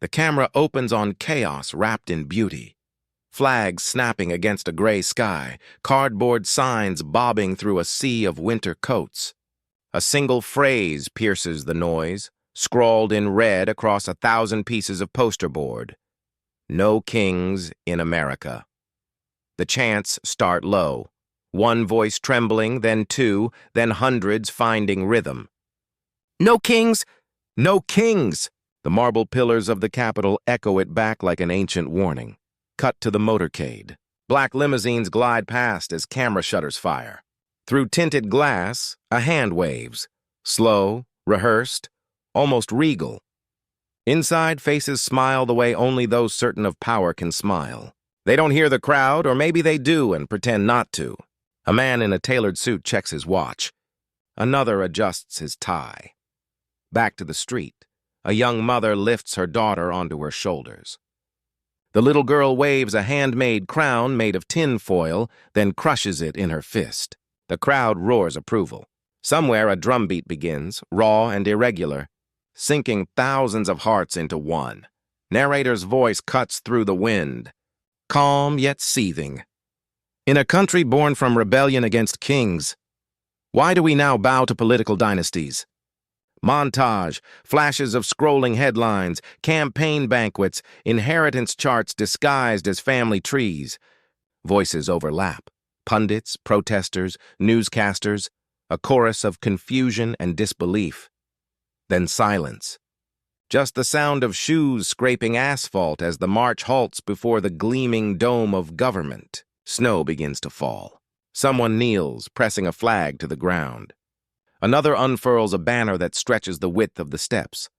The camera opens on chaos wrapped in beauty. Flags snapping against a gray sky, cardboard signs bobbing through a sea of winter coats. A single phrase pierces the noise, scrawled in red across 1,000 pieces of poster board. No kings in America. The chants start low, one voice trembling, then two, then hundreds finding rhythm. No kings! No kings! The marble pillars of the Capitol echo it back like an ancient warning. Cut to the motorcade. Black limousines glide past as camera shutters fire. Through tinted glass, a hand waves. Slow, rehearsed, almost regal. Inside, faces smile the way only those certain of power can smile. They don't hear the crowd, or maybe they do and pretend not to. A man in a tailored suit checks his watch. Another adjusts his tie. Back to the street. A young mother lifts her daughter onto her shoulders. The little girl waves a handmade crown made of tin foil, then crushes it in her fist. The crowd roars approval. Somewhere a drumbeat begins, raw and irregular, sinking thousands of hearts into one. Narrator's voice cuts through the wind, calm yet seething. In a country born from rebellion against kings, why do we now bow to political dynasties? Montage, flashes of scrolling headlines, campaign banquets, inheritance charts disguised as family trees. Voices overlap. Pundits, protesters, newscasters, a chorus of confusion and disbelief. Then silence. Just the sound of shoes scraping asphalt as the march halts before the gleaming dome of government. Snow begins to fall. Someone kneels, pressing a flag to the ground. Another unfurls a banner that stretches the width of the steps.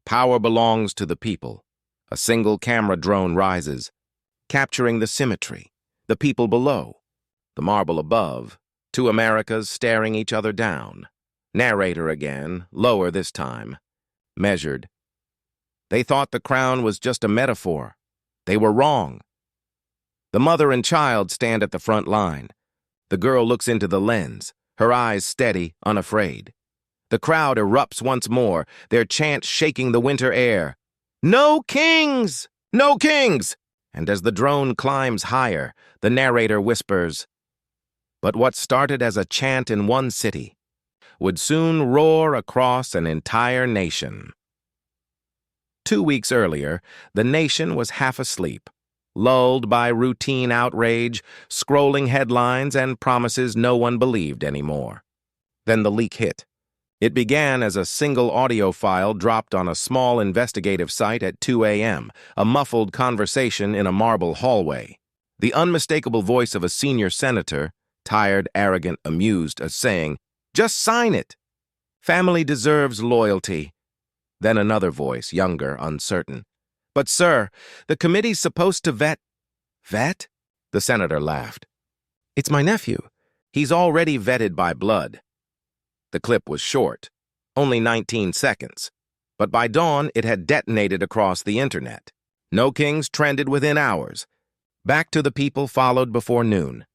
Power belongs to the people. A single camera drone rises, capturing the symmetry, the people below, the marble above, two Americas staring each other down. Narrator again, lower this time, measured. They thought the crown was just a metaphor. They were wrong. The mother and child stand at the front line. The girl looks into the lens, her eyes steady, unafraid. The crowd erupts once more, their chant shaking the winter air. No kings! No kings! And as the drone climbs higher, the narrator whispers, but what started as a chant in one city would soon roar across an entire nation. 2 weeks earlier, the nation was half asleep, lulled by routine outrage, scrolling headlines, and promises no one believed anymore. Then the leak hit. It began as a single audio file dropped on a small investigative site at 2 a.m., a muffled conversation in a marble hallway. The unmistakable voice of a senior senator, tired, arrogant, amused, as saying, "Just sign it. Family deserves loyalty." Then another voice, younger, uncertain. "But, sir, the committee's supposed to vet." "Vet?" The senator laughed. "It's my nephew. He's already vetted by blood." The clip was short, only 19 seconds. But by dawn, it had detonated across the internet. No kings trended within hours. Back to the People followed before noon.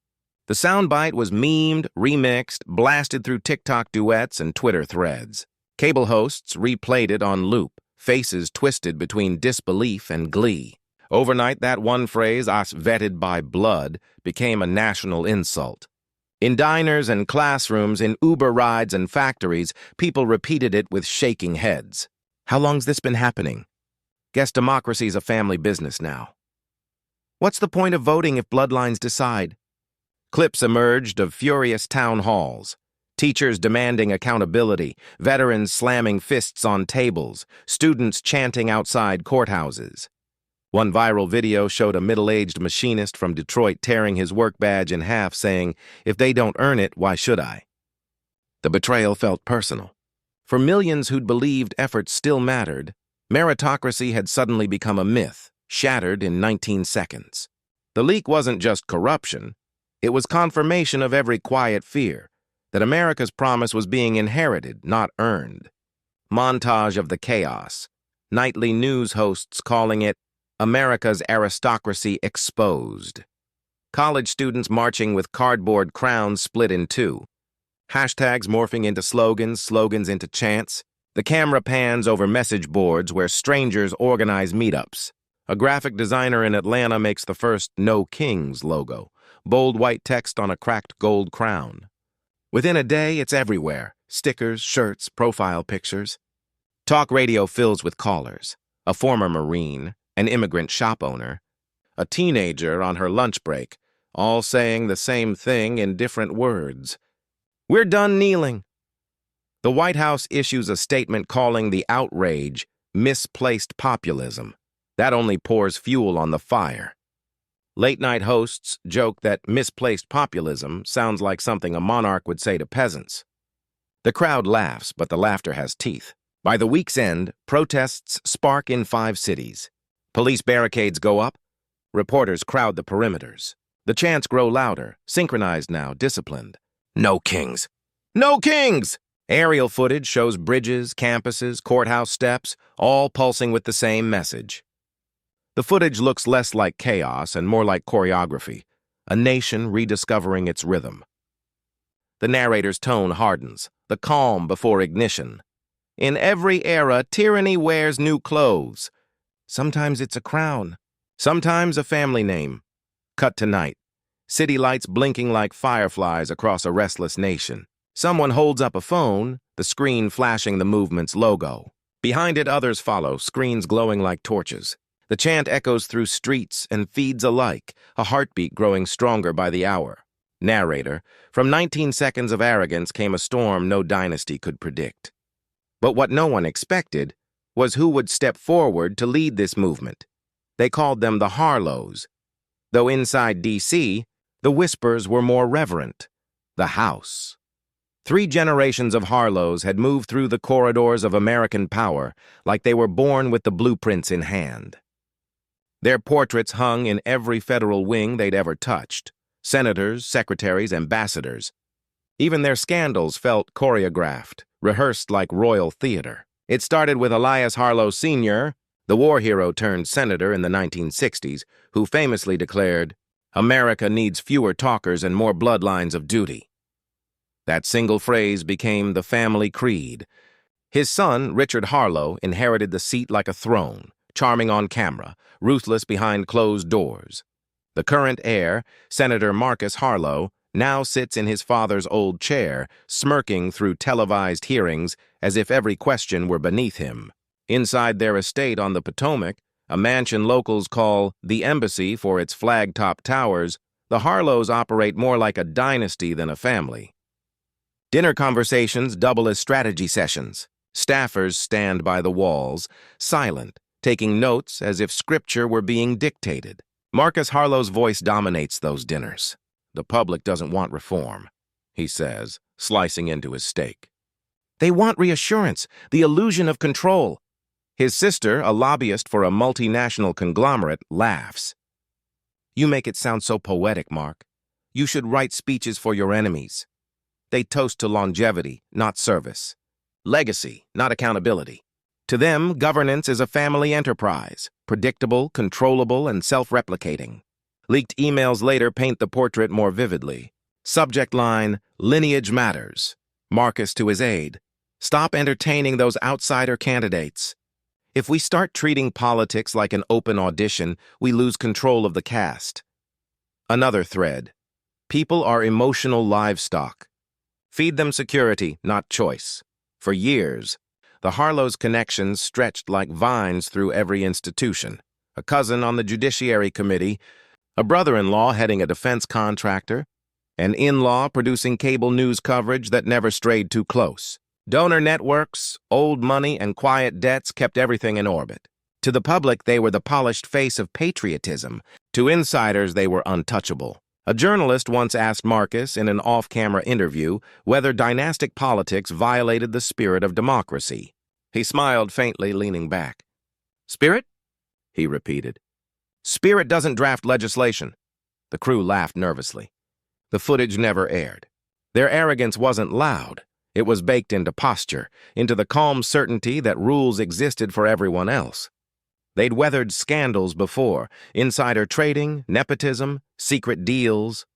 The soundbite was memed, remixed, blasted through TikTok duets and Twitter threads. Cable hosts replayed it on loop, faces twisted between disbelief and glee. Overnight, that one phrase, "us vetted by blood," became a national insult. In diners and classrooms, in Uber rides and factories, people repeated it with shaking heads. How long's this been happening? Guess democracy's a family business now. What's the point of voting if bloodlines decide? Clips emerged of furious town halls. Teachers demanding accountability, veterans slamming fists on tables, students chanting outside courthouses. One viral video showed a middle-aged machinist from Detroit tearing his work badge in half, saying, "If they don't earn it, why should I?" The betrayal felt personal. For millions who'd believed effort still mattered, meritocracy had suddenly become a myth, shattered in 19 seconds. The leak wasn't just corruption. It was confirmation of every quiet fear, that America's promise was being inherited, not earned. Montage of the chaos. Nightly news hosts calling it America's aristocracy exposed. College students marching with cardboard crowns split in two. Hashtags morphing into slogans, slogans into chants. The camera pans over message boards where strangers organize meetups. A graphic designer in Atlanta makes the first No Kings logo, bold white text on a cracked gold crown. Within a day, it's everywhere. Stickers, shirts, profile pictures. Talk radio fills with callers. A former Marine, an immigrant shop owner, a teenager on her lunch break, all saying the same thing in different words. We're done kneeling. The White House issues a statement calling the outrage misplaced populism. That only pours fuel on the fire. Late-night hosts joke that misplaced populism sounds like something a monarch would say to peasants. The crowd laughs, but the laughter has teeth. By the week's end, protests spark in 5 cities. Police barricades go up. Reporters crowd the perimeters. The chants grow louder, synchronized now, disciplined. No kings! No kings! Aerial footage shows bridges, campuses, courthouse steps, all pulsing with the same message. The footage looks less like chaos and more like choreography, a nation rediscovering its rhythm. The narrator's tone hardens, the calm before ignition. In every era, tyranny wears new clothes. Sometimes it's a crown, sometimes a family name. Cut to night. City lights blinking like fireflies across a restless nation. Someone holds up a phone, the screen flashing the movement's logo. Behind it, others follow, screens glowing like torches. The chant echoes through streets and feeds alike, a heartbeat growing stronger by the hour. Narrator, from 19 seconds of arrogance came a storm no dynasty could predict. But what no one expected was who would step forward to lead this movement. They called them the Harlows. Though inside D.C., the whispers were more reverent. The House. 3 generations of Harlows had moved through the corridors of American power like they were born with the blueprints in hand. Their portraits hung in every federal wing they'd ever touched. Senators, secretaries, ambassadors. Even their scandals felt choreographed, rehearsed like royal theater. It started with Elias Harlow Sr., the war hero turned senator in the 1960s, who famously declared, "America needs fewer talkers and more bloodlines of duty." That single phrase became the family creed. His son, Richard Harlow, inherited the seat like a throne, charming on camera, ruthless behind closed doors. The current heir, Senator Marcus Harlow, now sits in his father's old chair, smirking through televised hearings as if every question were beneath him. Inside their estate on the Potomac, a mansion locals call the Embassy for its flag-top towers, the Harlows operate more like a dynasty than a family. Dinner conversations double as strategy sessions. Staffers stand by the walls, silent, taking notes as if scripture were being dictated. Marcus Harlow's voice dominates those dinners. The public doesn't want reform, he says, slicing into his steak. They want reassurance, the illusion of control. His sister, a lobbyist for a multinational conglomerate, laughs. You make it sound so poetic, Mark. You should write speeches for your enemies. They toast to longevity, not service. Legacy, not accountability. To them, governance is a family enterprise, predictable, controllable, and self-replicating. Leaked emails later paint the portrait more vividly. Subject line, lineage matters. Marcus to his aide. Stop entertaining those outsider candidates. If we start treating politics like an open audition, we lose control of the cast. Another thread. People are emotional livestock. Feed them security, not choice. For years, the Harlow's connections stretched like vines through every institution. A cousin on the Judiciary Committee, a brother-in-law heading a defense contractor, an in-law producing cable news coverage that never strayed too close. Donor networks, old money, and quiet debts kept everything in orbit. To the public, they were the polished face of patriotism. To insiders, they were untouchable. A journalist once asked Marcus in an off-camera interview whether dynastic politics violated the spirit of democracy. He smiled faintly, leaning back. "Spirit?" he repeated. "Spirit doesn't draft legislation." The crew laughed nervously. The footage never aired. Their arrogance wasn't loud. It was baked into posture, into the calm certainty that rules existed for everyone else. They'd weathered scandals before, insider trading, nepotism, secret deals.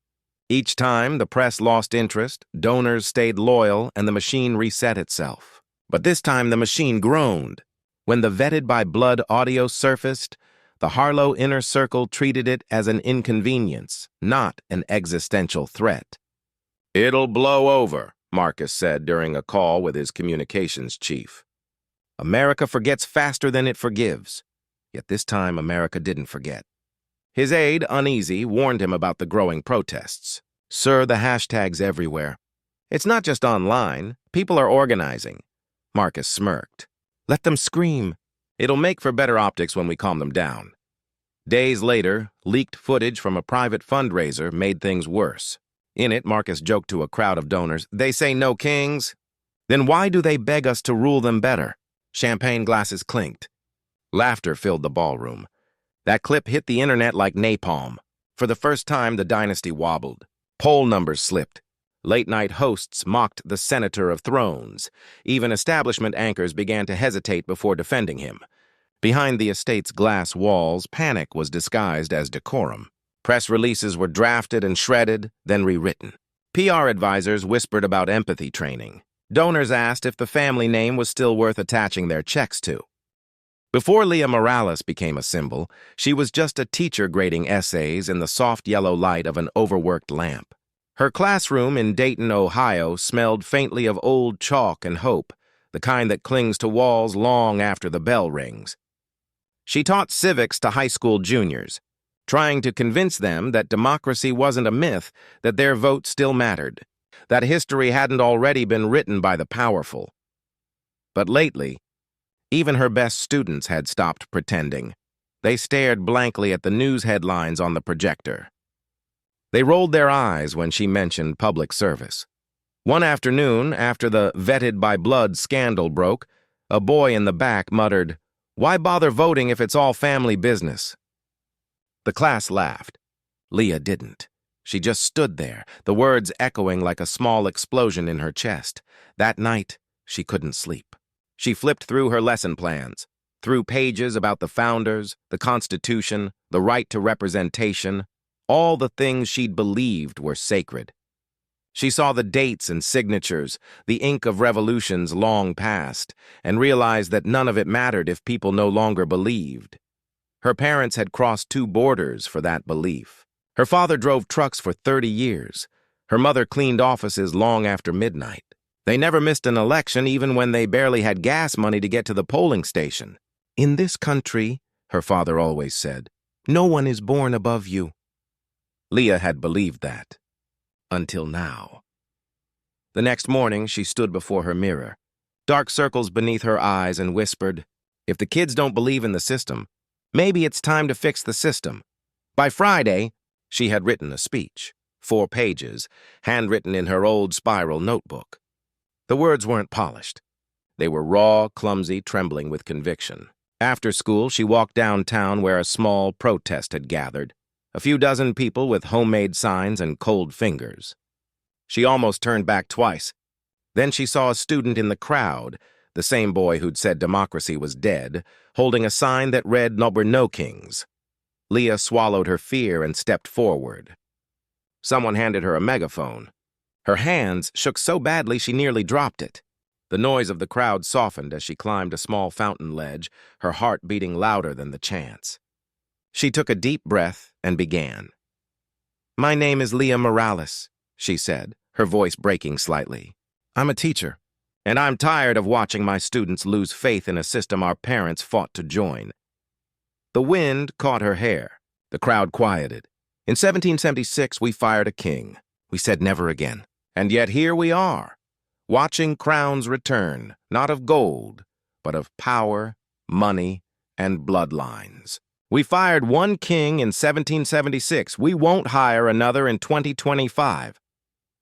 Each time, the press lost interest, donors stayed loyal, and the machine reset itself. But this time the machine groaned. When the vetted by blood audio surfaced, the Harlow inner circle treated it as an inconvenience, not an existential threat. "It'll blow over," Marcus said during a call with his communications chief. America forgets faster than it forgives. Yet this time America didn't forget. His aide, uneasy, warned him about the growing protests. "Sir, the hashtag's everywhere. It's not just online. People are organizing." Marcus smirked. "Let them scream. It'll make for better optics when we calm them down." Days later, leaked footage from a private fundraiser made things worse. In it, Marcus joked to a crowd of donors, "They say no kings? Then why do they beg us to rule them better?" Champagne glasses clinked. Laughter filled the ballroom. That clip hit the internet like napalm. For the first time, the dynasty wobbled. Poll numbers slipped. Late-night hosts mocked the Senator of Thrones. Even establishment anchors began to hesitate before defending him. Behind the estate's glass walls, panic was disguised as decorum. Press releases were drafted and shredded, then rewritten. PR advisors whispered about empathy training. Donors asked if the family name was still worth attaching their checks to. Before Leah Morales became a symbol, she was just a teacher grading essays in the soft yellow light of an overworked lamp. Her classroom in Dayton, Ohio, smelled faintly of old chalk and hope, the kind that clings to walls long after the bell rings. She taught civics to high school juniors, trying to convince them that democracy wasn't a myth, that their vote still mattered, that history hadn't already been written by the powerful. But lately, even her best students had stopped pretending. They stared blankly at the news headlines on the projector. They rolled their eyes when she mentioned public service. One afternoon, after the vetted by blood scandal broke, a boy in the back muttered, "Why bother voting if it's all family business?" The class laughed. Leah didn't. She just stood there, the words echoing like a small explosion in her chest. That night, she couldn't sleep. She flipped through her lesson plans, through pages about the founders, the Constitution, the right to representation, all the things she'd believed were sacred. She saw the dates and signatures, the ink of revolutions long past, and realized that none of it mattered if people no longer believed. Her parents had crossed 2 borders for that belief. Her father drove trucks for 30 years. Her mother cleaned offices long after midnight. They never missed an election even when they barely had gas money to get to the polling station. "In this country," her father always said, "no one is born above you." Leah had believed that. Until now. The next morning, she stood before her mirror, dark circles beneath her eyes, and whispered, "If the kids don't believe in the system, maybe it's time to fix the system." By Friday, she had written a speech, 4 pages, handwritten in her old spiral notebook. The words weren't polished. They were raw, clumsy, trembling with conviction. After school, she walked downtown where a small protest had gathered, a few dozen people with homemade signs and cold fingers. She almost turned back twice. Then she saw a student in the crowd, the same boy who'd said democracy was dead, holding a sign that read, "No, we're no kings." Leah swallowed her fear and stepped forward. Someone handed her a megaphone. Her hands shook so badly she nearly dropped it. The noise of the crowd softened as she climbed a small fountain ledge, her heart beating louder than the chants. She took a deep breath and began. "My name is Leah Morales," she said, her voice breaking slightly. "I'm a teacher, and I'm tired of watching my students lose faith in a system our parents fought to join." The wind caught her hair. The crowd quieted. "In 1776, we fired a king. We said never again. And yet here we are, watching crowns return, not of gold, but of power, money, and bloodlines. We fired one king in 1776. We won't hire another in 2025.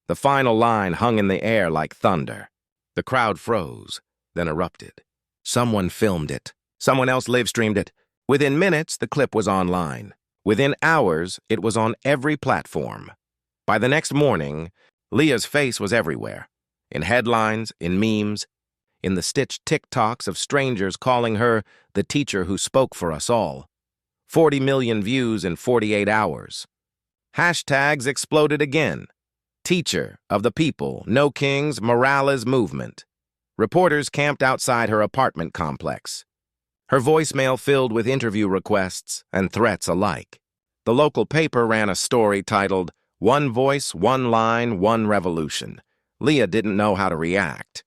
The final line hung in the air like thunder. The crowd froze, then erupted. Someone filmed it. Someone else live-streamed it. Within minutes, the clip was online. Within hours, it was on every platform. By the next morning, Leah's face was everywhere. In headlines, in memes, in the stitched TikToks of strangers calling her the teacher who spoke for us all. 40 million views in 48 hours. Hashtags exploded again. Teacher of the people, no kings, Morales movement. Reporters camped outside her apartment complex. Her voicemail filled with interview requests and threats alike. The local paper ran a story titled, "One Voice, One Line, One Revolution." Leah didn't know how to react.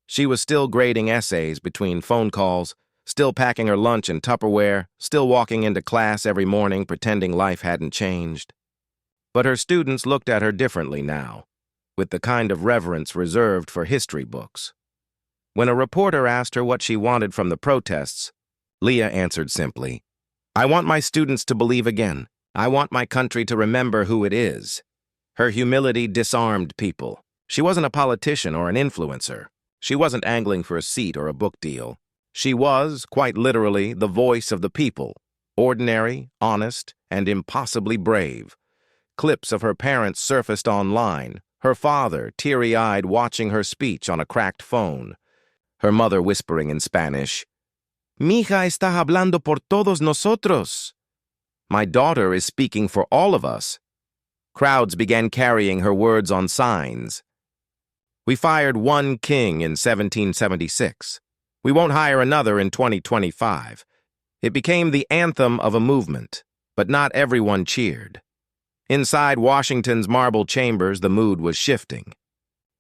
She was still grading essays between phone calls, still packing her lunch in Tupperware, still walking into class every morning pretending life hadn't changed. But her students looked at her differently now, with the kind of reverence reserved for history books. When a reporter asked her what she wanted from the protests, Leah answered simply, "I want my students to believe again. I want my country to remember who it is." Her humility disarmed people. She wasn't a politician or an influencer. She wasn't angling for a seat or a book deal. She was, quite literally, the voice of the people, ordinary, honest, and impossibly brave. Clips of her parents surfaced online, her father teary-eyed watching her speech on a cracked phone, her mother whispering in Spanish, "Mi hija está hablando por todos nosotros." "My daughter is speaking for all of us." Crowds began carrying her words on signs. "We fired one king in 1776. We won't hire another in 2025. It became the anthem of a movement, but not everyone cheered. Inside Washington's marble chambers, the mood was shifting.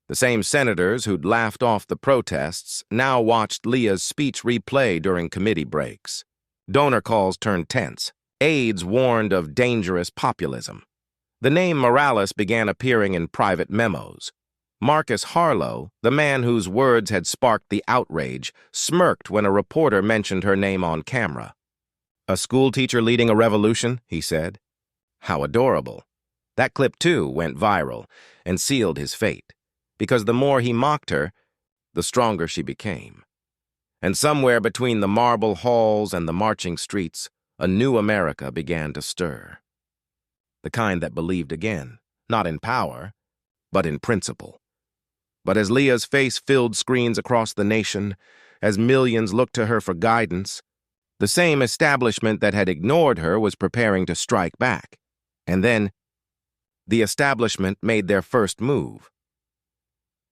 The same senators who'd laughed off the protests now watched Leah's speech replay during committee breaks. Donor calls turned tense. Aides warned of dangerous populism. The name Morales began appearing in private memos. Marcus Harlow, the man whose words had sparked the outrage, smirked when a reporter mentioned her name on camera. "A schoolteacher leading a revolution," he said. How adorable. That clip, too, went viral and sealed his fate, because the more he mocked her, the stronger she became. And somewhere between the marble halls and the marching streets, a new America began to stir. The kind that believed again, not in power, but in principle. But as Leah's face filled screens across the nation, as millions looked to her for guidance, the same establishment that had ignored her was preparing to strike back. And then, the establishment made their first move.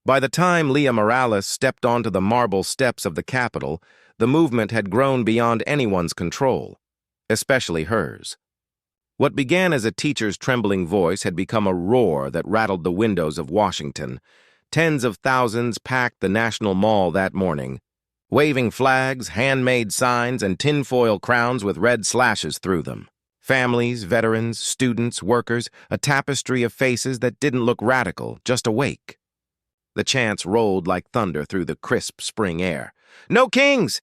By the time Leah Morales stepped onto the marble steps of the Capitol, the movement had grown beyond anyone's control, especially hers. What began as a teacher's trembling voice had become a roar that rattled the windows of Washington. Tens of thousands packed the National Mall that morning, waving flags, handmade signs, and tinfoil crowns with red slashes through them. Families, veterans, students, workers, a tapestry of faces that didn't look radical, just awake. The chants rolled like thunder through the crisp spring air. "No kings!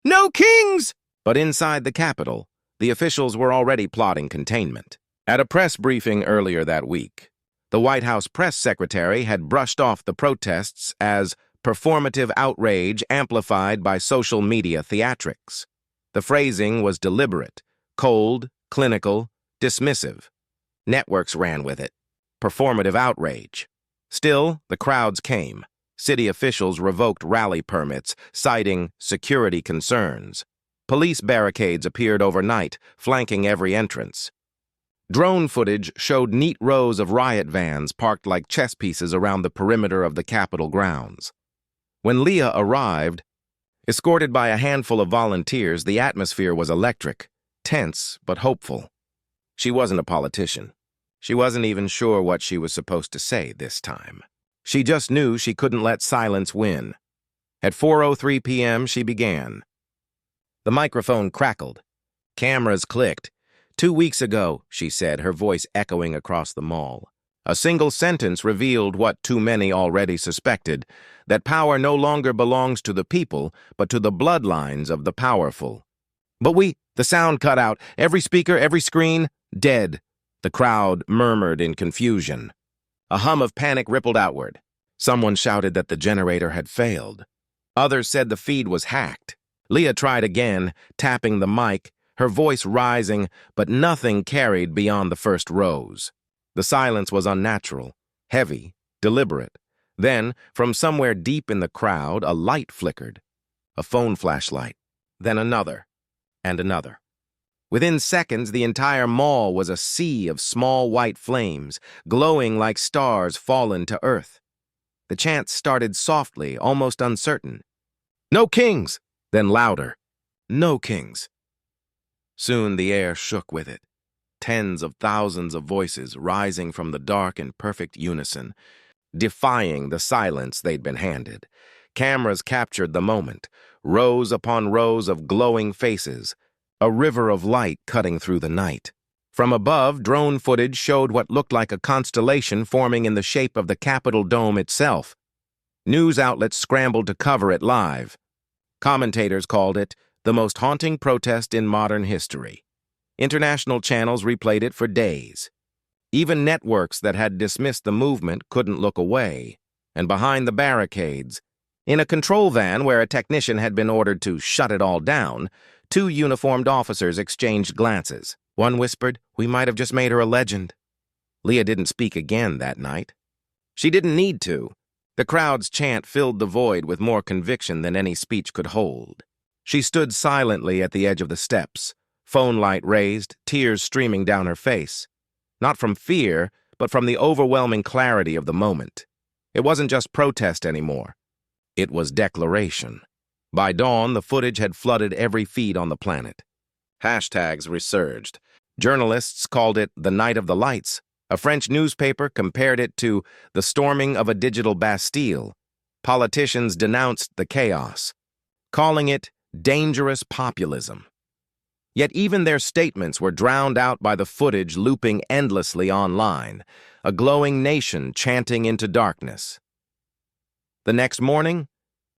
No kings!" But inside the Capitol, the officials were already plotting containment. At a press briefing earlier that week, the White House press secretary had brushed off the protests as performative outrage amplified by social media theatrics. The phrasing was deliberate, cold, clinical, dismissive. Networks ran with it. Performative outrage. Still, the crowds came. City officials revoked rally permits, citing security concerns. Police barricades appeared overnight, flanking every entrance. Drone footage showed neat rows of riot vans parked like chess pieces around the perimeter of the Capitol grounds. When Leah arrived, escorted by a handful of volunteers, the atmosphere was electric, tense but hopeful. She wasn't a politician. She wasn't even sure what she was supposed to say this time. She just knew she couldn't let silence win. At 4:03 p.m., she began. The microphone crackled. Cameras clicked. 2 weeks ago, she said, her voice echoing across the mall. A single sentence revealed what too many already suspected, that power no longer belongs to the people, but to the bloodlines of the powerful. But the sound cut out. Every speaker, every screen, dead. The crowd murmured in confusion. A hum of panic rippled outward. Someone shouted that the generator had failed. Others said the feed was hacked. Leah tried again, tapping the mic, her voice rising, but nothing carried beyond the first rows. The silence was unnatural, heavy, deliberate. Then, from somewhere deep in the crowd, a light flickered. A phone flashlight. Then another. And another. Within seconds, the entire mall was a sea of small white flames, glowing like stars fallen to earth. The chant started softly, almost uncertain. "No kings!" Then louder. "No kings." Soon the air shook with it. Tens of thousands of voices rising from the dark in perfect unison, defying the silence they'd been handed. Cameras captured the moment, rows upon rows of glowing faces, a river of light cutting through the night. From above, drone footage showed what looked like a constellation forming in the shape of the Capitol dome itself. News outlets scrambled to cover it live. Commentators called it the most haunting protest in modern history. International channels replayed it for days. Even networks that had dismissed the movement couldn't look away. And behind the barricades, in a control van where a technician had been ordered to shut it all down, two uniformed officers exchanged glances. One whispered, "We might have just made her a legend." Leah didn't speak again that night. She didn't need to. The crowd's chant filled the void with more conviction than any speech could hold. She stood silently at the edge of the steps, phone light raised, tears streaming down her face. Not from fear, but from the overwhelming clarity of the moment. It wasn't just protest anymore. It was declaration. By dawn, the footage had flooded every feed on the planet. Hashtags resurged. Journalists called it the Night of the Lights. A French newspaper compared it to the storming of a digital Bastille. Politicians denounced the chaos, calling it dangerous populism. Yet even their statements were drowned out by the footage looping endlessly online, a glowing nation chanting into darkness. The next morning,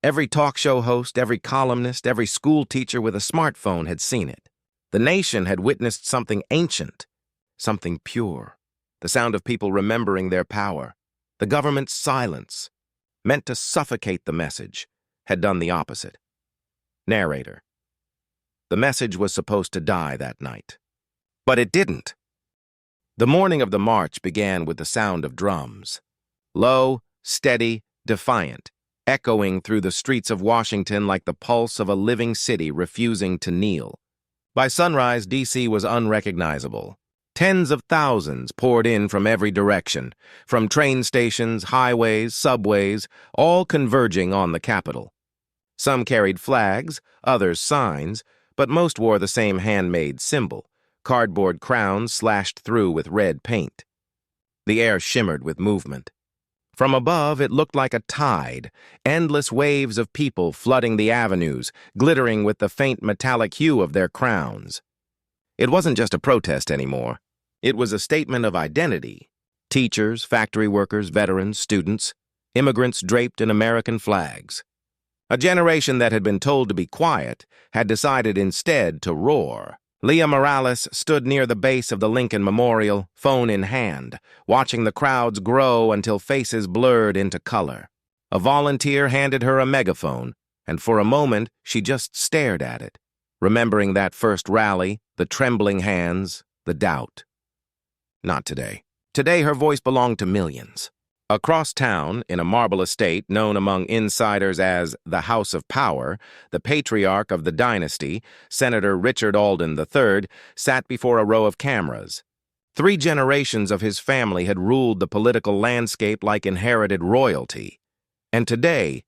every talk show host, every columnist, every school teacher with a smartphone had seen it. The nation had witnessed something ancient, something pure. The sound of people remembering their power. The government's silence, meant to suffocate the message, had done the opposite. Narrator. The message was supposed to die that night. But it didn't. The morning of the march began with the sound of drums. Low, steady, defiant, echoing through the streets of Washington like the pulse of a living city refusing to kneel. By sunrise, D.C. was unrecognizable. Tens of thousands poured in from every direction, from train stations, highways, subways, all converging on the Capitol. Some carried flags, others signs, but most wore the same handmade symbol, cardboard crowns slashed through with red paint. The air shimmered with movement. From above, it looked like a tide, endless waves of people flooding the avenues, glittering with the faint metallic hue of their crowns. It wasn't just a protest anymore. It was a statement of identity. Teachers, factory workers, veterans, students, immigrants draped in American flags. A generation that had been told to be quiet had decided instead to roar. Leah Morales stood near the base of the Lincoln Memorial, phone in hand, watching the crowds grow until faces blurred into color. A volunteer handed her a megaphone, and for a moment she just stared at it, remembering that first rally, the trembling hands, the doubt. Not today. Today her voice belonged to millions. Across town, in a marble estate known among insiders as the House of Power, the patriarch of the dynasty, Senator Richard Alden III, sat before a row of cameras. 3 generations of his family had ruled the political landscape like inherited royalty, and today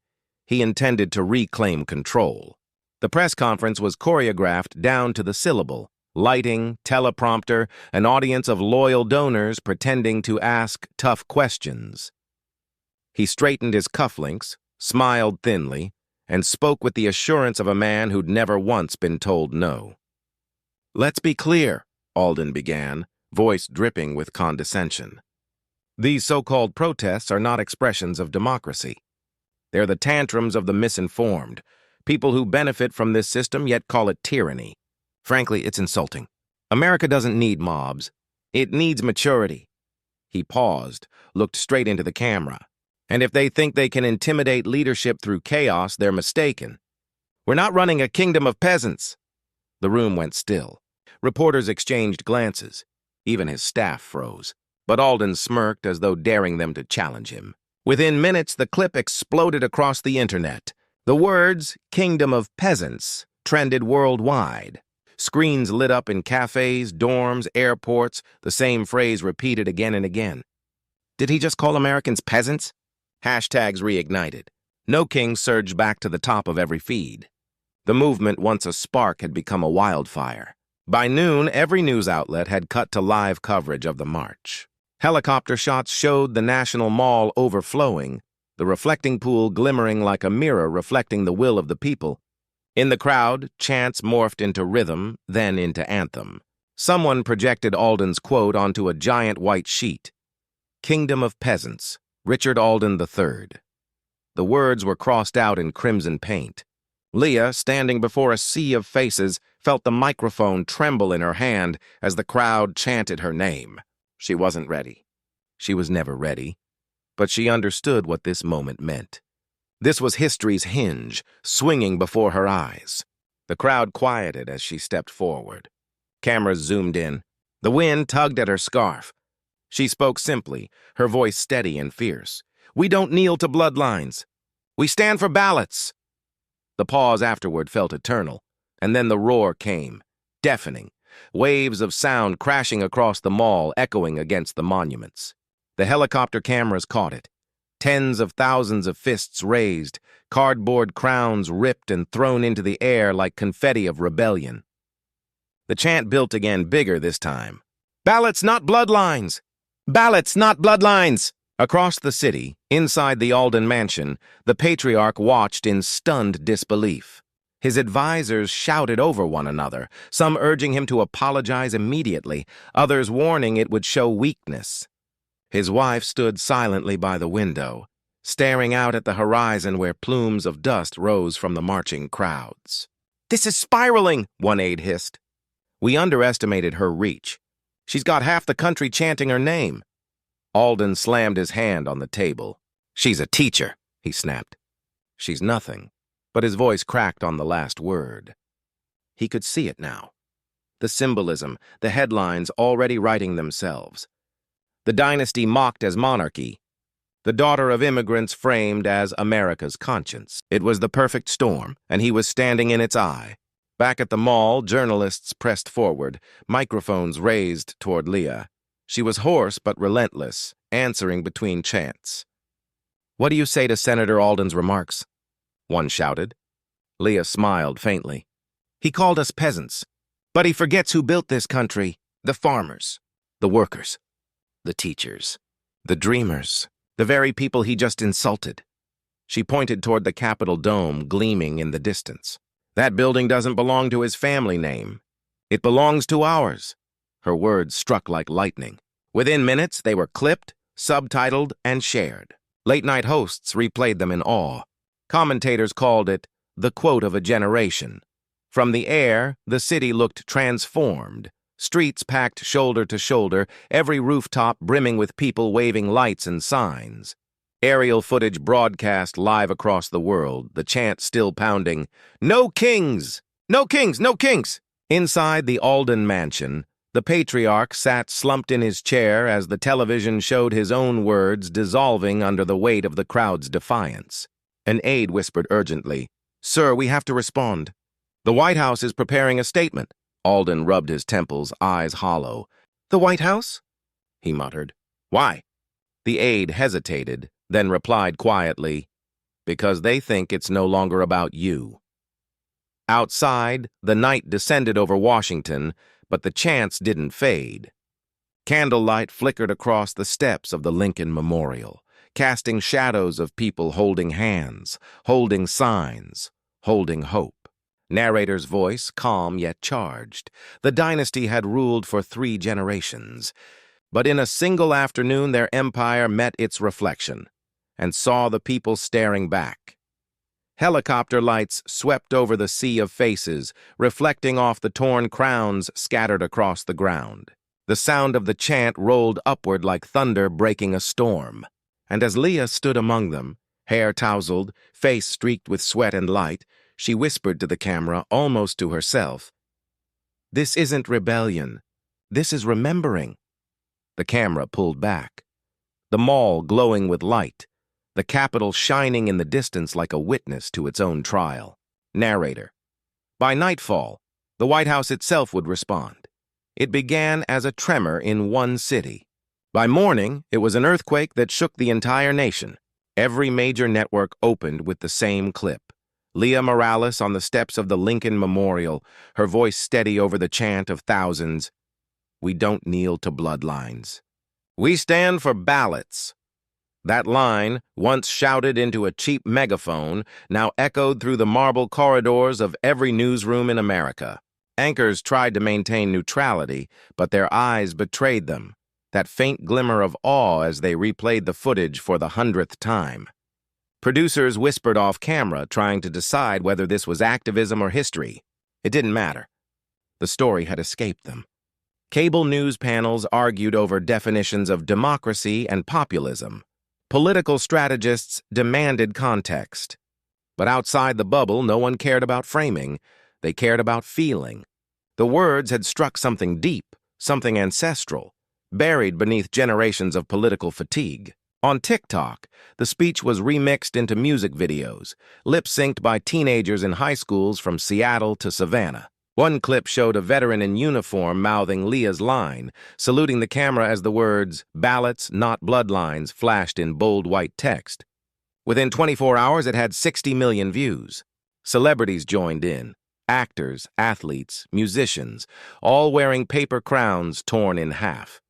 he intended to reclaim control. The press conference was choreographed down to the syllable. Lighting, teleprompter, an audience of loyal donors pretending to ask tough questions. He straightened his cufflinks, smiled thinly, and spoke with the assurance of a man who'd never once been told no. "Let's be clear," Alden began, voice dripping with condescension. "These so-called protests are not expressions of democracy. They're the tantrums of the misinformed, people who benefit from this system yet call it tyranny. Frankly, it's insulting. America doesn't need mobs. It needs maturity." He paused, looked straight into the camera. "And if they think they can intimidate leadership through chaos, they're mistaken. We're not running a kingdom of peasants." The room went still. Reporters exchanged glances. Even his staff froze. But Alden smirked as though daring them to challenge him. Within minutes, the clip exploded across the internet. The words, "kingdom of peasants," trended worldwide. Screens lit up in cafes, dorms, airports, the same phrase repeated again and again. Did he just call Americans peasants? Hashtags reignited. No King surged back to the top of every feed. The movement, once a spark, had become a wildfire. By noon, every news outlet had cut to live coverage of the march. Helicopter shots showed the National Mall overflowing, the reflecting pool glimmering like a mirror reflecting the will of the people. In the crowd, chants morphed into rhythm, then into anthem. Someone projected Alden's quote onto a giant white sheet. "Kingdom of Peasants, Richard Alden III." The words were crossed out in crimson paint. Leah, standing before a sea of faces, felt the microphone tremble in her hand as the crowd chanted her name. She wasn't ready. She was never ready. But she understood what this moment meant. This was history's hinge, swinging before her eyes. The crowd quieted as she stepped forward. Cameras zoomed in. The wind tugged at her scarf. She spoke simply, her voice steady and fierce. "We don't kneel to bloodlines. We stand for ballots." The pause afterward felt eternal, and then the roar came, deafening, waves of sound crashing across the mall, echoing against the monuments. The helicopter cameras caught it. Tens of thousands of fists raised, cardboard crowns ripped and thrown into the air like confetti of rebellion. The chant built again, bigger this time. "Ballots, not bloodlines! Ballots, not bloodlines!" Across the city, inside the Alden mansion, the patriarch watched in stunned disbelief. His advisors shouted over one another, some urging him to apologize immediately, others warning it would show weakness. His wife stood silently by the window, staring out at the horizon where plumes of dust rose from the marching crowds. "This is spiraling," one aide hissed. "We underestimated her reach. She's got half the country chanting her name." Alden slammed his hand on the table. "She's a teacher," he snapped. "She's nothing," but his voice cracked on the last word. He could see it now. The symbolism, the headlines already writing themselves. The dynasty mocked as monarchy. The daughter of immigrants framed as America's conscience. It was the perfect storm, and he was standing in its eye. Back at the mall, journalists pressed forward, microphones raised toward Leah. She was hoarse but relentless, answering between chants. "What do you say to Senator Alden's remarks?" one shouted. Leah smiled faintly. "He called us peasants, but he forgets who built this country. The farmers, the workers, the teachers, the dreamers, the very people he just insulted." She pointed toward the Capitol dome gleaming in the distance. "That building doesn't belong to his family name. It belongs to ours." Her words struck like lightning. Within minutes, they were clipped, subtitled, and shared. Late-night hosts replayed them in awe. Commentators called it the quote of a generation. From the air, the city looked transformed. Streets packed shoulder to shoulder, every rooftop brimming with people waving lights and signs. Aerial footage broadcast live across the world, the chant still pounding, "No kings! No kings! No kings!" Inside the Alden mansion, the patriarch sat slumped in his chair as the television showed his own words dissolving under the weight of the crowd's defiance. An aide whispered urgently, "Sir, we have to respond." "The White House is preparing a statement." Alden rubbed his temples, eyes hollow. "The White House?" he muttered. "Why?" The aide hesitated, then replied quietly, "Because they think it's no longer about you." Outside, the night descended over Washington, but the chants didn't fade. Candlelight flickered across the steps of the Lincoln Memorial, casting shadows of people holding hands, holding signs, holding hope. Narrator's voice, calm yet charged. The dynasty had ruled for 3 generations, but in a single afternoon their empire met its reflection and saw the people staring back. Helicopter lights swept over the sea of faces, reflecting off the torn crowns scattered across the ground. The sound of the chant rolled upward like thunder breaking a storm. And as Leah stood among them, hair tousled, face streaked with sweat and light, she whispered to the camera, almost to herself, "This isn't rebellion. This is remembering." The camera pulled back. The mall glowing with light, the Capitol shining in the distance like a witness to its own trial. Narrator. By nightfall, the White House itself would respond. It began as a tremor in one city. By morning, it was an earthquake that shook the entire nation. Every major network opened with the same clip. Leah Morales on the steps of the Lincoln Memorial, her voice steady over the chant of thousands. We don't kneel to bloodlines. We stand for ballots. That line, once shouted into a cheap megaphone, now echoed through the marble corridors of every newsroom in America. Anchors tried to maintain neutrality, but their eyes betrayed them, that faint glimmer of awe as they replayed the footage for the 100th time. Producers whispered off camera, trying to decide whether this was activism or history. It didn't matter. The story had escaped them. Cable news panels argued over definitions of democracy and populism. Political strategists demanded context. But outside the bubble, no one cared about framing. They cared about feeling. The words had struck something deep, something ancestral, buried beneath generations of political fatigue. On TikTok, the speech was remixed into music videos, lip-synced by teenagers in high schools from Seattle to Savannah. One clip showed a veteran in uniform mouthing Leah's line, saluting the camera as the words, "Ballots, not bloodlines," flashed in bold white text. Within 24 hours, it had 60 million views. Celebrities joined in. Actors, athletes, musicians, all wearing paper crowns torn in half.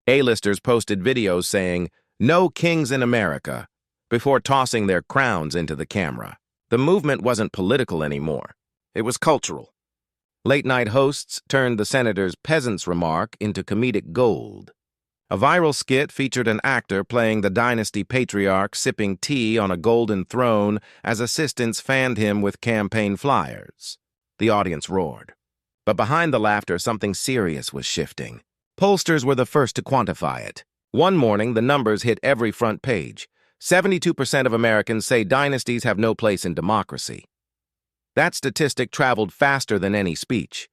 A-listers posted videos saying, "No kings in America," before tossing their crowns into the camera. The movement wasn't political anymore. It was cultural. Late-night hosts turned the senator's peasant's remark into comedic gold. A viral skit featured an actor playing the dynasty patriarch sipping tea on a golden throne as assistants fanned him with campaign flyers. The audience roared. But behind the laughter, something serious was shifting. Pollsters were the first to quantify it. One morning, the numbers hit every front page. 72% of Americans say dynasties have no place in democracy. That statistic traveled faster than any speech.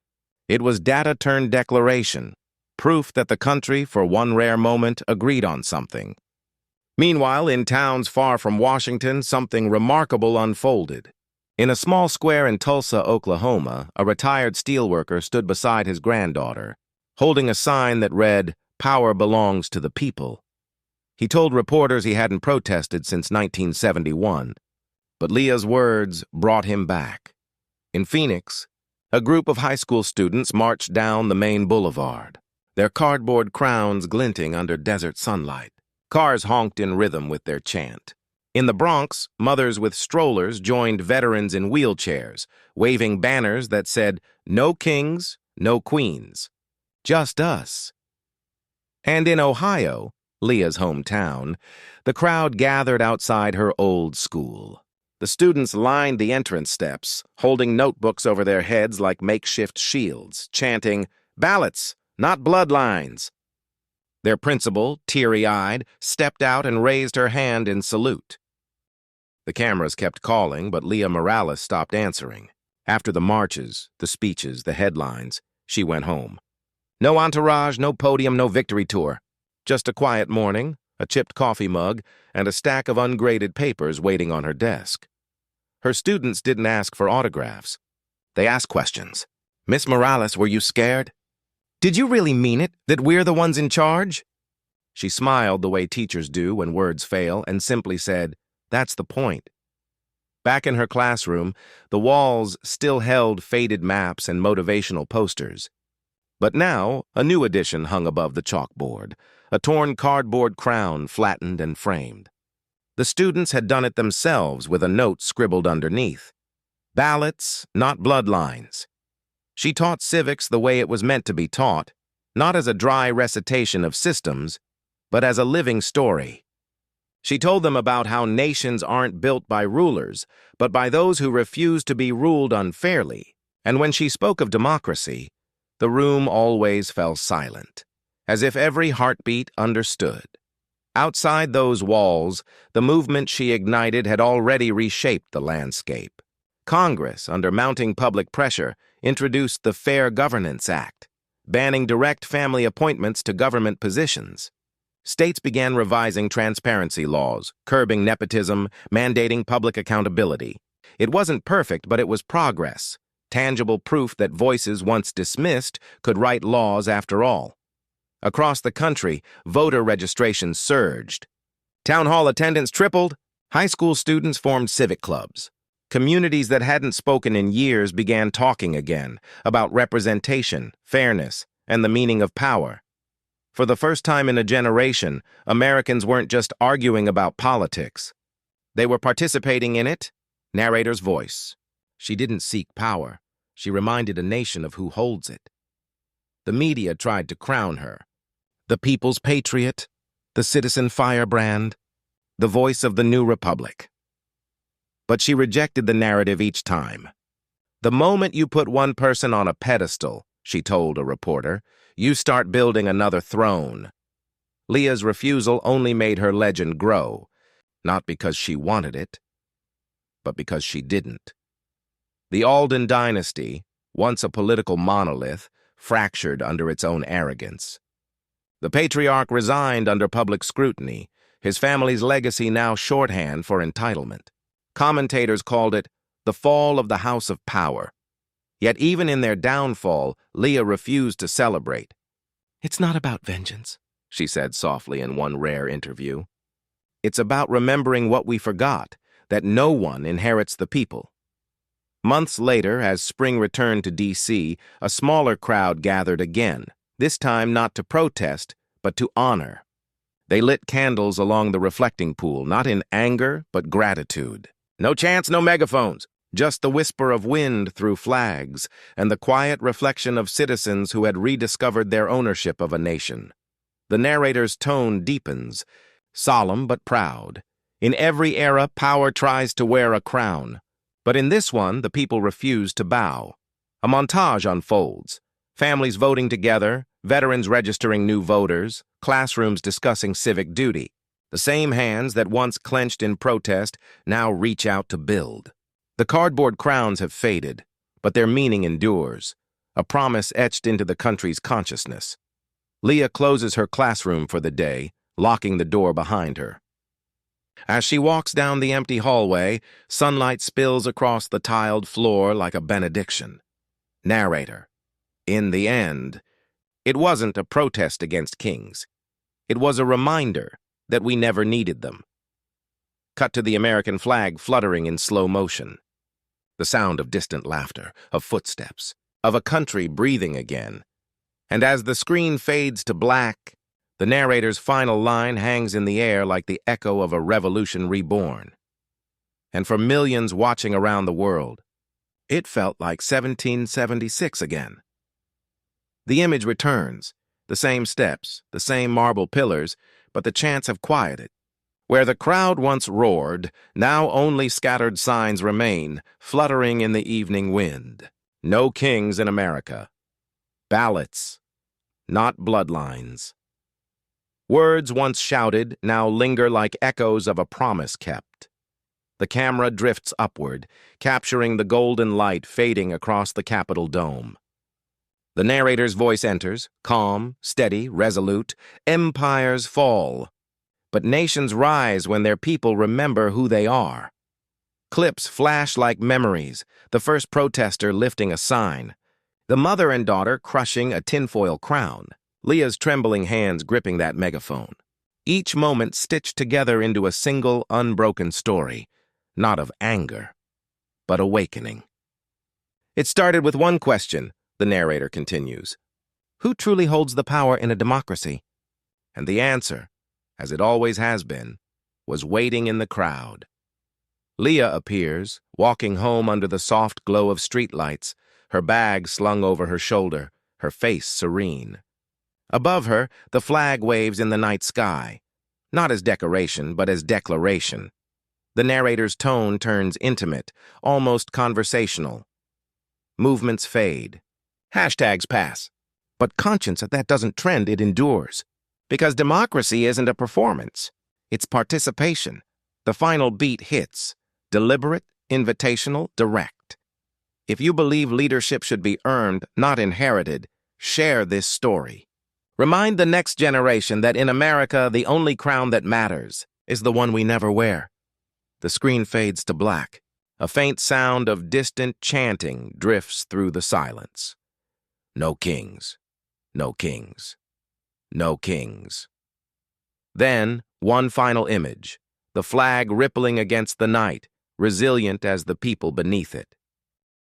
It was data-turned-declaration, proof that the country, for one rare moment, agreed on something. Meanwhile, in towns far from Washington, something remarkable unfolded. In a small square in Tulsa, Oklahoma, a retired steelworker stood beside his granddaughter, holding a sign that read, "Power belongs to the people." He told reporters he hadn't protested since 1971, but Leah's words brought him back. In Phoenix, a group of high school students marched down the main boulevard, their cardboard crowns glinting under desert sunlight. Cars honked in rhythm with their chant. In the Bronx, mothers with strollers joined veterans in wheelchairs, waving banners that said, "No kings, no queens, just us." And in Ohio, Leah's hometown, the crowd gathered outside her old school. The students lined the entrance steps, holding notebooks over their heads like makeshift shields, chanting, "Ballots, not bloodlines." Their principal, teary-eyed, stepped out and raised her hand in salute. The cameras kept calling, but Leah Morales stopped answering. After the marches, the speeches, the headlines, she went home. No entourage, no podium, no victory tour. Just a quiet morning, a chipped coffee mug, and a stack of ungraded papers waiting on her desk. Her students didn't ask for autographs. They asked questions. "Miss Morales, were you scared? Did you really mean it, that we're the ones in charge?" She smiled the way teachers do when words fail and simply said, "That's the point." Back in her classroom, the walls still held faded maps and motivational posters. But now, a new edition hung above the chalkboard, a torn cardboard crown flattened and framed. The students had done it themselves with a note scribbled underneath. "Ballots, not bloodlines." She taught civics the way it was meant to be taught, not as a dry recitation of systems, but as a living story. She told them about how nations aren't built by rulers, but by those who refuse to be ruled unfairly. And when she spoke of democracy, the room always fell silent, as if every heartbeat understood. Outside those walls, the movement she ignited had already reshaped the landscape. Congress, under mounting public pressure, introduced the Fair Governance Act, banning direct family appointments to government positions. States began revising transparency laws, curbing nepotism, mandating public accountability. It wasn't perfect, but it was progress, tangible proof that voices once dismissed could write laws after all. Across the country, voter registration surged. Town hall attendance tripled. High school students formed civic clubs. Communities that hadn't spoken in years began talking again about representation, fairness, and the meaning of power. For the first time in a generation, Americans weren't just arguing about politics. They were participating in it. Narrator's voice. She didn't seek power. She reminded a nation of who holds it. The media tried to crown her. The people's patriot, the citizen firebrand, the voice of the new republic. But she rejected the narrative each time. The moment you put one person on a pedestal, she told a reporter, you start building another throne. Leah's refusal only made her legend grow, not because she wanted it, but because she didn't. The Alden dynasty, once a political monolith, fractured under its own arrogance. The patriarch resigned under public scrutiny, his family's legacy now shorthand for entitlement. Commentators called it the fall of the House of Power. Yet even in their downfall, Leah refused to celebrate. "It's not about vengeance," she said softly in one rare interview. "It's about remembering what we forgot, that no one inherits the people." Months later, as spring returned to D.C., a smaller crowd gathered again, this time not to protest, but to honor. They lit candles along the reflecting pool, not in anger, but gratitude. No chants, no megaphones, just the whisper of wind through flags and the quiet reflection of citizens who had rediscovered their ownership of a nation. The narrator's tone deepens, solemn but proud. In every era, power tries to wear a crown. But in this one, the people refuse to bow. A montage unfolds. Families voting together, veterans registering new voters, classrooms discussing civic duty. The same hands that once clenched in protest now reach out to build. The cardboard crowns have faded, but their meaning endures, a promise etched into the country's consciousness. Leah closes her classroom for the day, locking the door behind her. As she walks down the empty hallway, sunlight spills across the tiled floor like a benediction. Narrator. In the end, it wasn't a protest against kings. It was a reminder that we never needed them. Cut to the American flag fluttering in slow motion. The sound of distant laughter, of footsteps, of a country breathing again. And as the screen fades to black, the narrator's final line hangs in the air like the echo of a revolution reborn. And for millions watching around the world, it felt like 1776 again. The image returns, the same steps, the same marble pillars, but the chants have quieted. Where the crowd once roared, now only scattered signs remain, fluttering in the evening wind. No kings in America. Ballots, not bloodlines. Words once shouted now linger like echoes of a promise kept. The camera drifts upward, capturing the golden light fading across the Capitol dome. The narrator's voice enters, calm, steady, resolute. Empires fall, but nations rise when their people remember who they are. Clips flash like memories, the first protester lifting a sign, the mother and daughter crushing a tinfoil crown, Leah's trembling hands gripping that megaphone. Each moment stitched together into a single, unbroken story, not of anger, but awakening. It started with one question, the narrator continues. Who truly holds the power in a democracy? And the answer, as it always has been, was waiting in the crowd. Leah appears, walking home under the soft glow of streetlights, her bag slung over her shoulder, her face serene. Above her, the flag waves in the night sky, not as decoration, but as declaration. The narrator's tone turns intimate, almost conversational. Movements fade. Hashtags pass. But conscience that doesn't trend, it endures. Because democracy isn't a performance. It's participation. The final beat hits. Deliberate, invitational, direct. If you believe leadership should be earned, not inherited, share this story. Remind the next generation that in America, the only crown that matters is the one we never wear. The screen fades to black. A faint sound of distant chanting drifts through the silence. No kings, no kings, no kings. Then, One final image, the flag rippling against the night, resilient as the people beneath it.